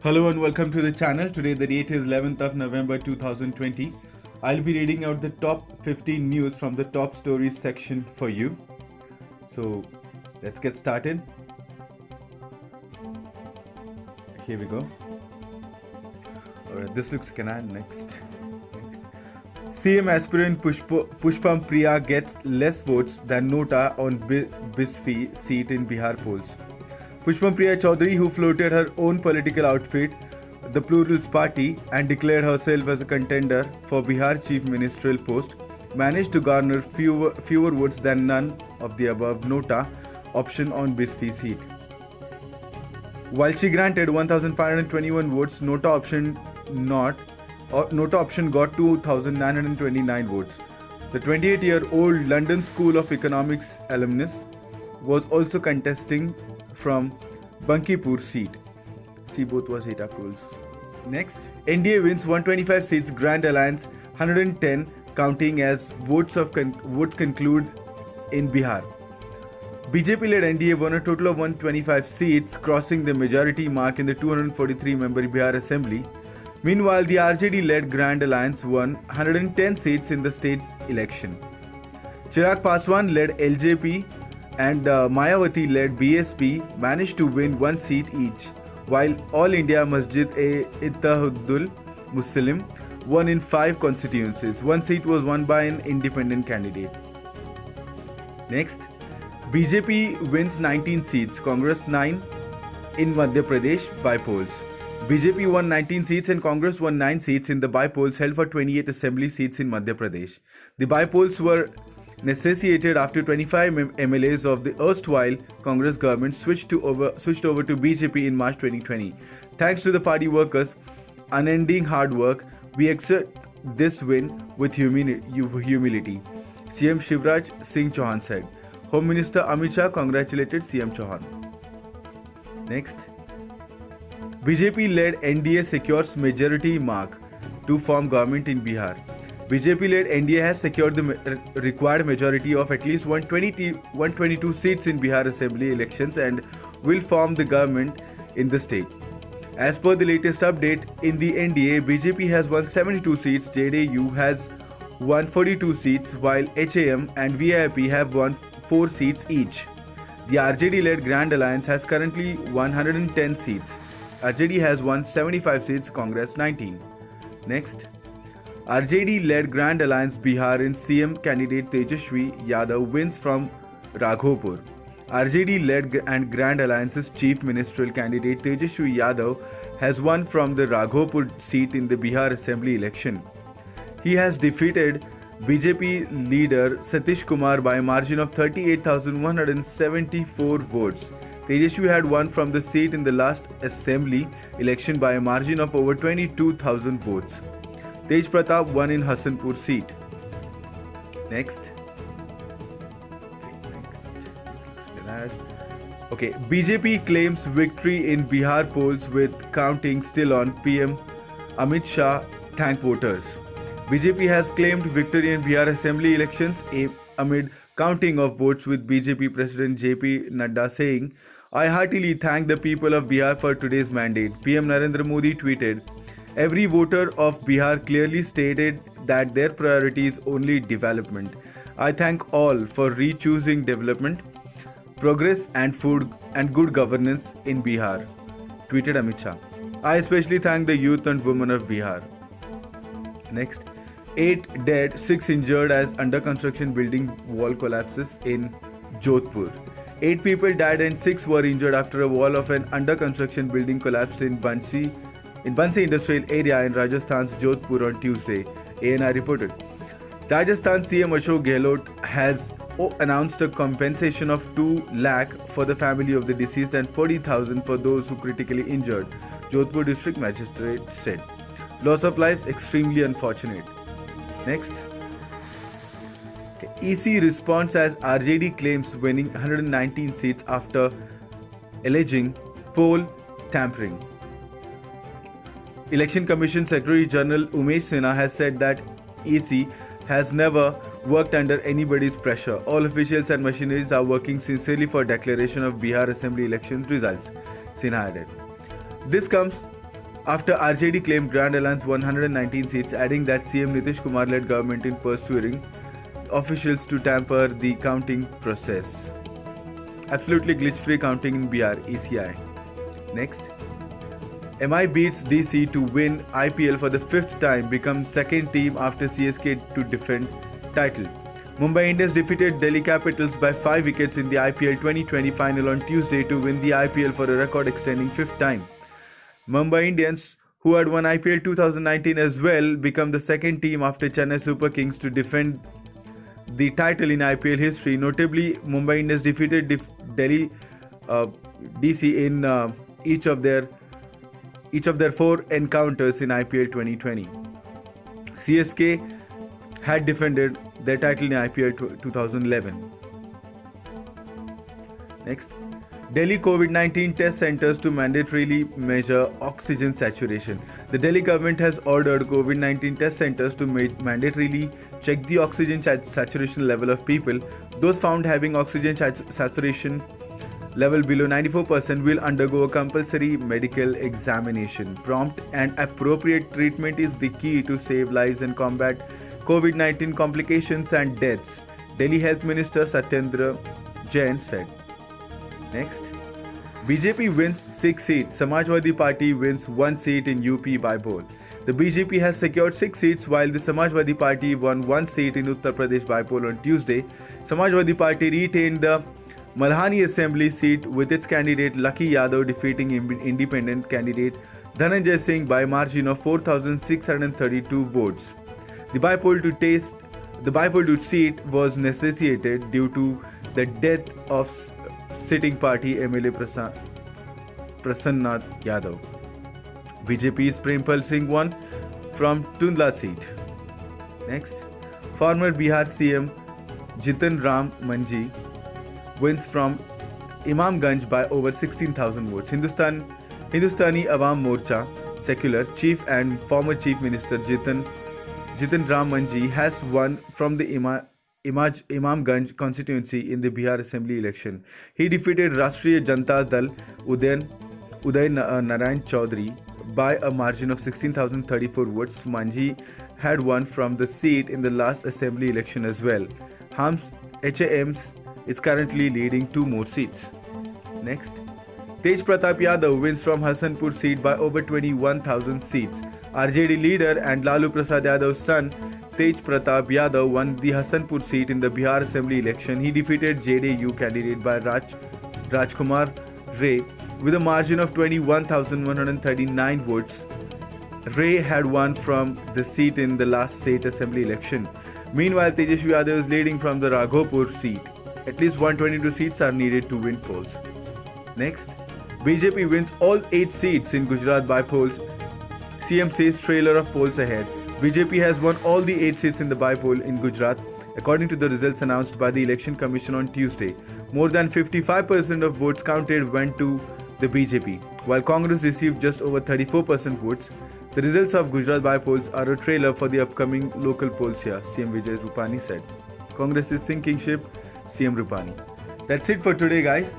Hello and welcome to the channel. Today the date is 11th of November 2020. I'll be reading out the top 15 news from the top stories section for you. So let's get started. Here we go. Alright, this looks like an ad. Next. CM aspirant Pushpam Priya gets less votes than Nota on Bisfi seat in Bihar polls. Pushpam Priya Chaudhary, who floated her own political outfit, the Plurals Party, and declared herself as a contender for Bihar chief ministerial post, managed to garner fewer votes than none of the above Nota option on Bisfi seat. While she granted 1,521 votes, Nota option got 2,929 votes. The 28-year-old London School of Economics alumnus was also contesting from Bankipur seat. See both was 8 approvals. Next, NDA wins 125 seats, Grand Alliance 110, counting as votes conclude in Bihar. BJP-led NDA won a total of 125 seats, crossing the majority mark in the 243-member Bihar Assembly. Meanwhile, the RJD-led Grand Alliance won 110 seats in the state's election. Chirag Paswan-led LJP and Mayawati-led BSP managed to win one seat each, while All India Masjid-e-Ittihadul Muslim won in 5 constituencies. One seat was won by an independent candidate. Next, BJP wins 19 seats, Congress 9 in Madhya Pradesh by polls. BJP won 19 seats and Congress won 9 seats in the by-polls held for 28 assembly seats in Madhya Pradesh. The by-polls were necessitated after 25 MLAs of the erstwhile Congress government switched over to BJP in March 2020. Thanks to the party workers' unending hard work, we accept this win with humility, CM Shivraj Singh Chauhan said. Home Minister Amit Shah congratulated CM Chauhan. Next, BJP-led NDA secures majority mark to form government in Bihar. BJP-led NDA has secured the required majority of at least 122 seats in Bihar Assembly elections and will form the government in the state. As per the latest update, in the NDA, BJP has won 72 seats, JDU has won 42 seats, while HAM and VIP have won 4 seats each. The RJD-led Grand Alliance has currently 110 seats. RJD has won 75 seats, Congress 19. Next, RJD-led Grand Alliance Bihar in CM candidate Tejashwi Yadav wins from Raghopur. RJD-led and Grand Alliance's chief ministerial candidate Tejashwi Yadav has won from the Raghopur seat in the Bihar Assembly election. He has defeated BJP leader Satish Kumar by a margin of 38,174 votes. Tejashwi had won from the seat in the last assembly election by a margin of over 22,000 votes. Tej Pratap won in Hasanpur seat. Next. BJP claims victory in Bihar polls with counting still on. PM Amit Shah thanked voters. BJP has claimed victory in Bihar Assembly elections amid counting of votes, with BJP President JP Nadda saying, "I heartily thank the people of Bihar for today's mandate." PM Narendra Modi tweeted, "Every voter of Bihar clearly stated that their priority is only development. I thank all for re-choosing development, progress and good governance in Bihar," tweeted Amit Shah. "I especially thank the youth and women of Bihar." Next, 8 dead, 6 injured as under construction building wall collapses in Jodhpur. 8 people died and 6 were injured after a wall of an under construction building collapsed in Bansi Industrial Area in Rajasthan's Jodhpur on Tuesday, ANI reported. Rajasthan CM Ashok Gehlot has announced a compensation of 2 lakh for the family of the deceased and 40,000 for those who critically injured, Jodhpur District Magistrate said. Loss of lives extremely unfortunate. Next, EC responds as RJD claims winning 119 seats after alleging poll tampering. Election Commission Secretary General Umesh Sinha has said that EC has never worked under anybody's pressure. All officials and machineries are working sincerely for declaration of Bihar Assembly elections results, Sinha added. This comes after RJD claimed Grand Alliance 119 seats, adding that CM Nitish Kumar led government in pursuing officials to tamper the counting process. Absolutely glitch-free counting in BR, ECI. Next. MI beats DC to win IPL for the 5th time, becomes second team after CSK to defend title. Mumbai Indians defeated Delhi Capitals by 5 wickets in the IPL 2020 final on Tuesday to win the IPL for a record-extending 5th time. Mumbai Indians, who had won IPL 2019 as well, become the second team after Chennai Super Kings to defend the title in IPL history. Notably, Mumbai Indians defeated Delhi DC in each of their 4 encounters in IPL 2020. CSK had defended their title in IPL 2011. Next, Delhi COVID-19 test centers to mandatorily measure oxygen saturation. The Delhi government has ordered COVID-19 test centers to mandatorily check the oxygen saturation level of people. Those found having oxygen saturation level below 94% will undergo a compulsory medical examination. Prompt and appropriate treatment is the key to save lives and combat COVID-19 complications and deaths, Delhi Health Minister Satyendra Jain said. Next, BJP wins 6 seats. Samajwadi Party wins 1 seat in UP by poll. The BJP has secured 6 seats while the Samajwadi Party won 1 seat in Uttar Pradesh by poll on Tuesday. Samajwadi Party retained the Malhani Assembly seat with its candidate Lucky Yadav defeating independent candidate Dhananjay Singh by a margin of 4,632 votes. The bipolled seat was necessitated due to the death of sitting party MLA Prasanna Yadav. BJP's Prempal Singh won from Tundla seat. Next, former Bihar CM Jitan Ram Manji wins from Imamganj by over 16,000 votes. Hindustani Awam Morcha secular chief and former chief minister Jitan Ram Manji has won from the Imamganj constituency in the Bihar Assembly election. He defeated Rashtriya Janata Dal Uday Narayan Chaudhary by a margin of 16,034 votes. Manji had won from the seat in the last assembly election as well. HAM's is currently leading 2 more seats. Next, Tej Pratap Yadav wins from Hasanpur seat by over 21,000 seats. RJD leader and Lalu Prasad Yadav's son Tej Pratap Yadav won the Hasanpur seat in the Bihar Assembly election. He defeated JDU candidate by Rajkumar Ray with a margin of 21,139 votes. Ray had won from the seat in the last state assembly election. Meanwhile, Tejashwi Yadav is leading from the Raghopur seat. At least 122 seats are needed to win polls. Next, BJP wins all 8 seats in Gujarat by polls. CM says trailer of polls ahead. BJP has won all the 8 seats in the by-poll in Gujarat, according to the results announced by the Election Commission on Tuesday. More than 55% of votes counted went to the BJP, while Congress received just over 34% votes. The results of Gujarat by-polls are a trailer for the upcoming local polls here, CM Vijay Rupani said. Congress is sinking ship, CM Rupani. That's it for today, guys.